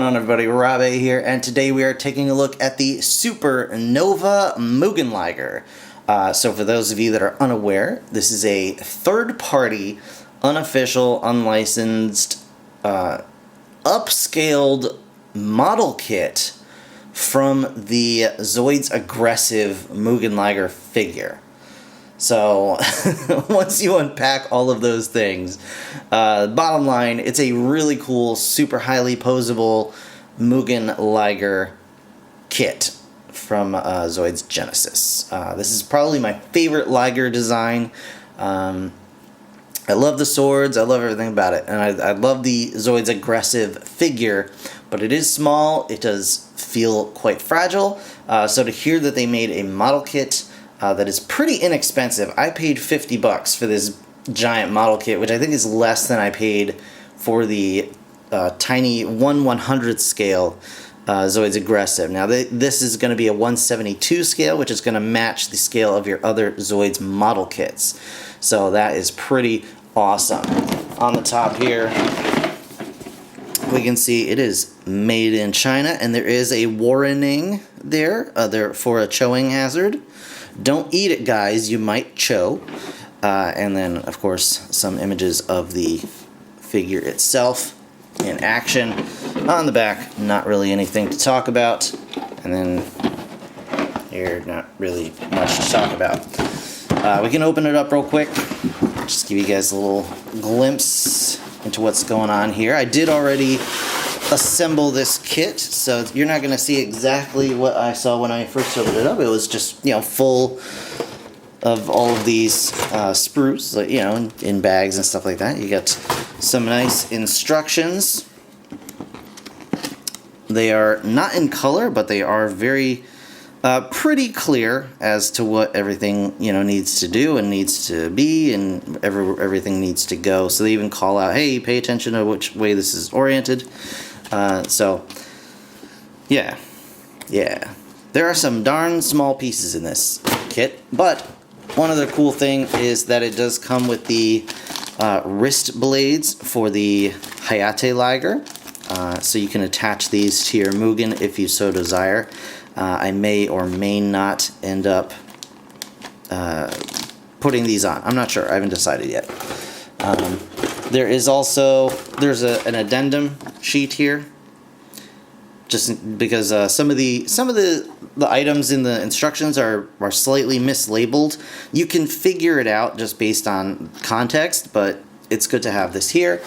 on, everybody? Rabe here, and today we are taking a look at the Supernova Mugen Liger. So for those of you that are unaware, this is a third-party, unofficial, unlicensed, upscaled model kit from the Zoids Aggressive Mugen Liger figure. So, once you unpack all of those things, bottom line, it's a really cool, super highly posable Mugen Liger kit from Zoids Genesis. This is probably my favorite Liger design. I love the swords, I love everything about it, and I love the Zoids Aggressive figure, but it is small, it does feel quite fragile, so to hear that they made a model kit that is pretty inexpensive. I paid $50 for this giant model kit, which I think is less than I paid for the tiny 1/100th scale Zoids Aggressive. Now this is going to be a 1/72 scale, which is going to match the scale of your other Zoids model kits. So that is pretty awesome. On the top here, we can see it is made in China, and there is a warning there for a choking hazard. Don't eat it, guys, you might choke. And then, of course, some images of the figure itself in action. On the back, not really anything to talk about. And then here, not really much to talk about. We can open it up real quick. Just give you guys a little glimpse into what's going on here. I did already assemble this kit, so you're not going to see exactly what I saw when I first opened it up. It was just, you know, full of all of these sprues, like, you know, in bags and stuff like that. You got some nice instructions. They are not in color, but they are very pretty clear as to what everything, you know, needs to do and needs to be, and everything needs to go. So they even call out, hey, pay attention to which way this is oriented. So, yeah, there are some darn small pieces in this kit, but one other cool thing is that it does come with the wrist blades for the Hayate Liger, so you can attach these to your Mugen if you so desire. I may or may not end up putting these on. I'm not sure, I haven't decided yet. There's an addendum sheet here, just because some of the items in the instructions are slightly mislabeled. You can figure it out just based on context, but it's good to have this here.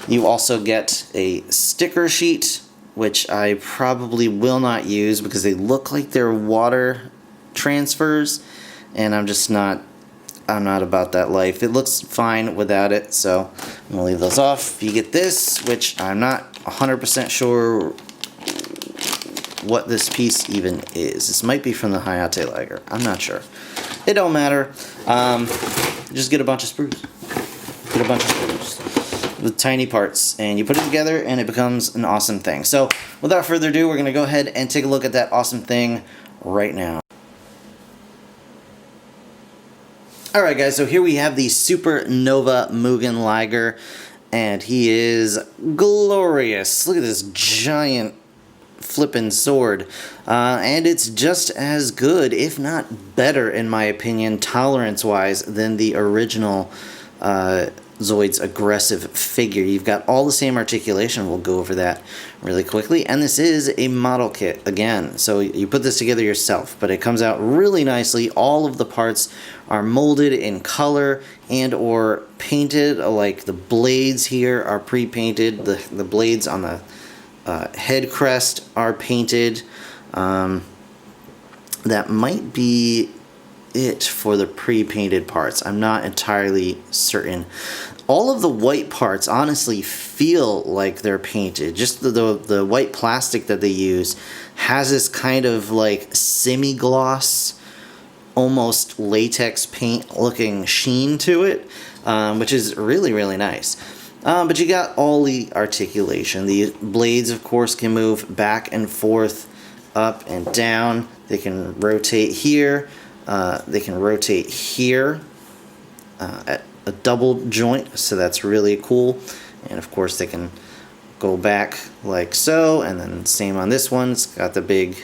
You also get a sticker sheet, which I probably will not use because they look like they're water transfers, and I'm not about that life. It looks fine without it, so I'm gonna leave those off. You get this, which I'm not 100% sure what this piece even is. This might be from the Hayate Liger. I'm not sure. It don't matter. Just get a bunch of sprues. Get a bunch of sprues with tiny parts, and you put it together, and it becomes an awesome thing. So, without further ado, we're gonna go ahead and take a look at that awesome thing right now. Alright guys, so here we have the Supernova Mugen Liger, and he is glorious. Look at this giant flippin' sword, and it's just as good, if not better in my opinion, tolerance-wise, than the original Zoids Aggressive figure. You've got all the same articulation. We'll go over that really quickly. And this is a model kit again, so you put this together yourself, but it comes out really nicely. All of the parts are molded in color and or painted. Like the blades here are pre-painted. The blades on the head crest are painted. That might be it for the pre-painted parts. I'm not entirely certain. All of the white parts honestly feel like they're painted. Just the white plastic that they use has this kind of like semi-gloss, almost latex paint looking sheen to it, which is really, really nice. But you got all the articulation. The blades, of course, can move back and forth, up and down. They can rotate here. They can rotate here at a double joint, so that's really cool. And of course they can go back like so, and then same on this one. It's got the big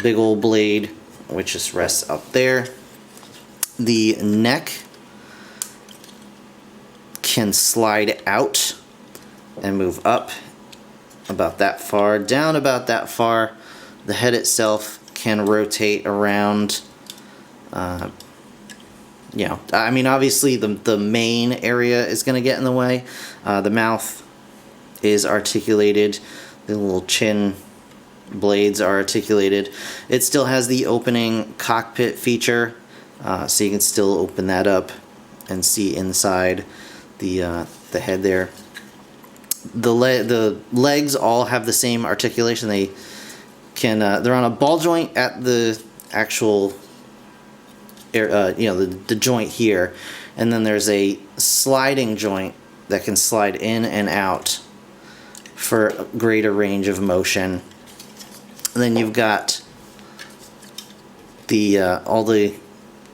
old blade, which just rests up there. The neck can slide out and move up about that far, down about that far. The head itself can rotate around. You know, I mean, obviously the main area is going to get in the way. The mouth is articulated. The little chin blades are articulated. It still has the opening cockpit feature, so you can still open that up and see inside the head there. The legs all have the same articulation. They can they're on a ball joint at the actual you know, the joint here, and then there's a sliding joint that can slide in and out for a greater range of motion. And then you've got the all the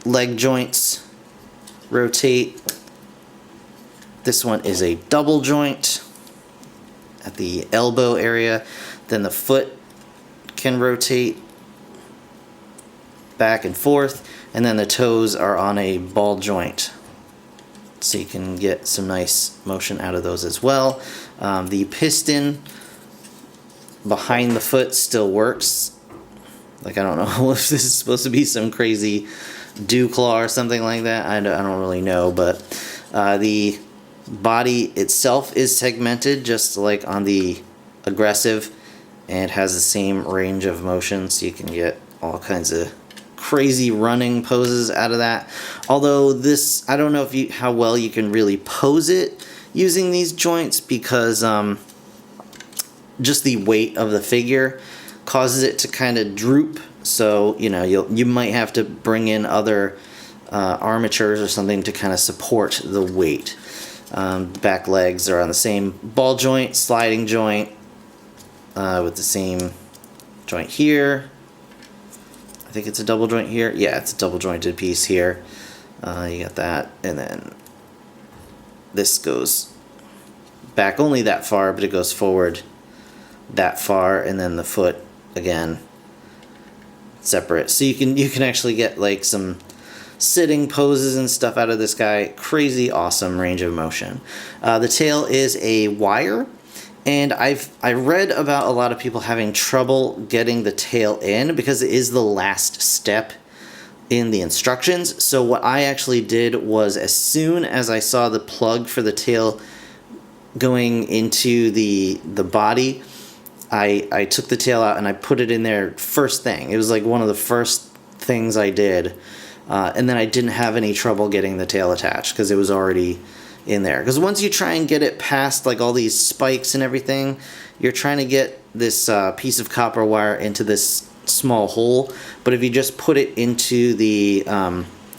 leg joints rotate. This one is a double joint at the elbow area. Then the foot can rotate back and forth, and then the toes are on a ball joint, so you can get some nice motion out of those as well. The piston behind the foot still works. Like, I don't know if this is supposed to be some crazy dew claw or something like that. I don't really know, but the body itself is segmented just like on the aggressive, and has the same range of motion, so you can get all kinds of crazy running poses out of that. Although this, I don't know if how well you can really pose it using these joints, because just the weight of the figure causes it to kind of droop. So, you know, you might have to bring in other armatures or something to kind of support the weight. Back legs are on the same ball joint, sliding joint, with the same joint here. I think it's a double joint here. Yeah, it's a double jointed piece here. You got that, and then this goes back only that far, but it goes forward that far, and then the foot again separate. So you can actually get like some sitting poses and stuff out of this guy. Crazy awesome range of motion. The tail is a wire. And I read about a lot of people having trouble getting the tail in because it is the last step in the instructions. So what I actually did was, as soon as I saw the plug for the tail going into the body, I took the tail out and I put it in there first thing. It was like one of the first things I did. And then I didn't have any trouble getting the tail attached because it was already in there. Because once you try and get it past like all these spikes and everything, you're trying to get this piece of copper wire into this small hole. But if you just put it into the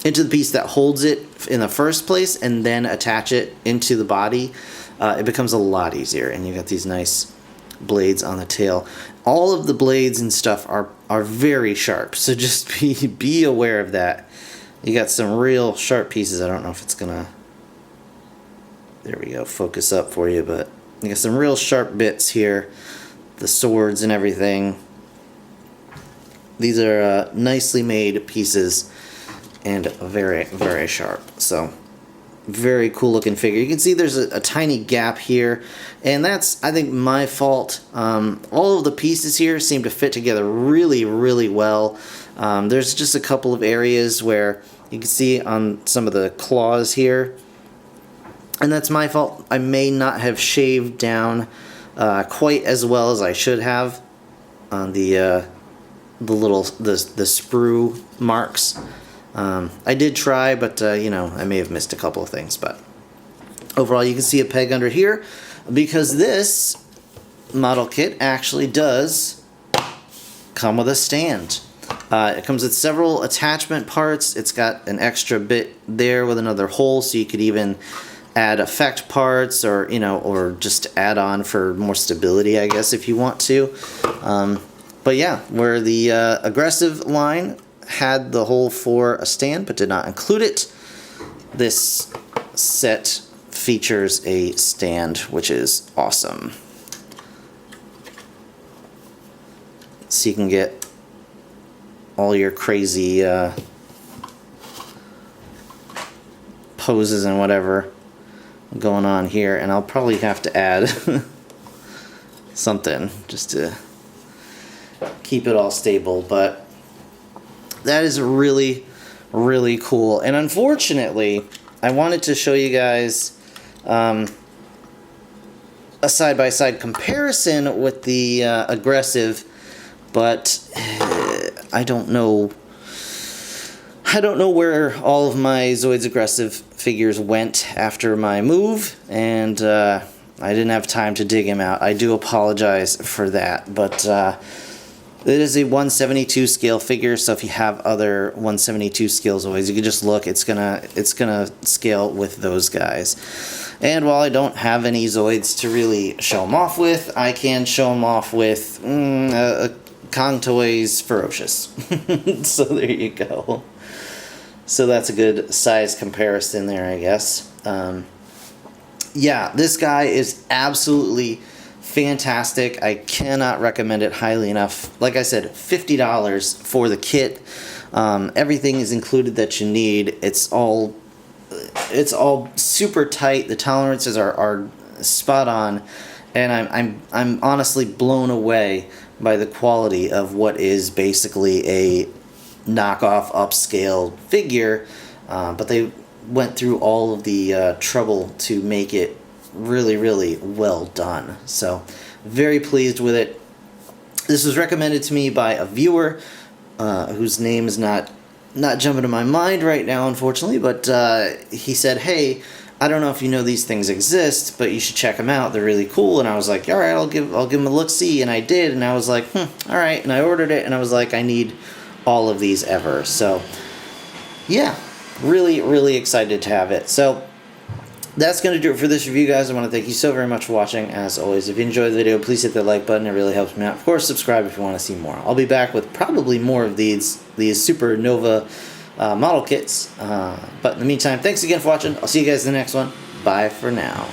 piece that holds it in the first place and then attach it into the body, it becomes a lot easier. And you got these nice blades on the tail. All of the blades and stuff are very sharp, so just be aware of that. You got some real sharp pieces. I don't know if it's gonna, there we go, focus up for you, but you got some real sharp bits here, the swords and everything. These are nicely made pieces and very, very sharp. So very cool looking figure. You can see there's a tiny gap here, and that's, I think, my fault. All of the pieces here seem to fit together really, really well. There's just a couple of areas where you can see on some of the claws here, and that's my fault. I may not have shaved down quite as well as I should have on the sprue marks. I did try, but you know, I may have missed a couple of things. But overall, you can see a peg under here, because this model kit actually does come with a stand. It comes with several attachment parts. It's got an extra bit there with another hole, so you could even add effect parts, or you know, or just add on for more stability, I guess, if you want to. But yeah, where the aggressive line had the hole for a stand but did not include it, this set features a stand, which is awesome. so you can get all your crazy poses and whatever going on here. And I'll probably have to add something just to keep it all stable, but that is really, really cool. And unfortunately, I wanted to show you guys a side-by-side comparison with the aggressive, but I don't know where all of my Zoids aggressive figures went after my move, and I didn't have time to dig him out. I do apologize for that, but it is a 172 scale figure, so if you have other 172 scale Zoids, you can just look. It's gonna scale with those guys. And while I don't have any Zoids to really show them off with, I can show them off with Kong Toys Ferocious. So there you go. So that's a good size comparison there, I guess. Yeah, this guy is absolutely fantastic. I cannot recommend it highly enough. Like I said, $50 for the kit. Everything is included that you need. It's all super tight. The tolerances are spot on, and I'm honestly blown away by the quality of what is basically a knockoff upscale figure, but they went through all of the trouble to make it really, really well done. So very pleased with it. This was recommended to me by a viewer whose name is not jumping to my mind right now, unfortunately, but he said, hey, I don't know if you know these things exist, but you should check them out. They're really cool. And I was like, all right, I'll give them a look-see. And I did, and I was like, all right. And I ordered it, and I was like, I need all of these ever. So yeah, really, really excited to have it. So that's going to do it for this review, guys. I want to thank you so very much for watching. As always, if you enjoyed the video, please hit that like button. It really helps me out. Of course, subscribe if you want to see more. I'll be back with probably more of these Supernova model kits. But in the meantime, thanks again for watching. I'll see you guys in the next one. Bye for now.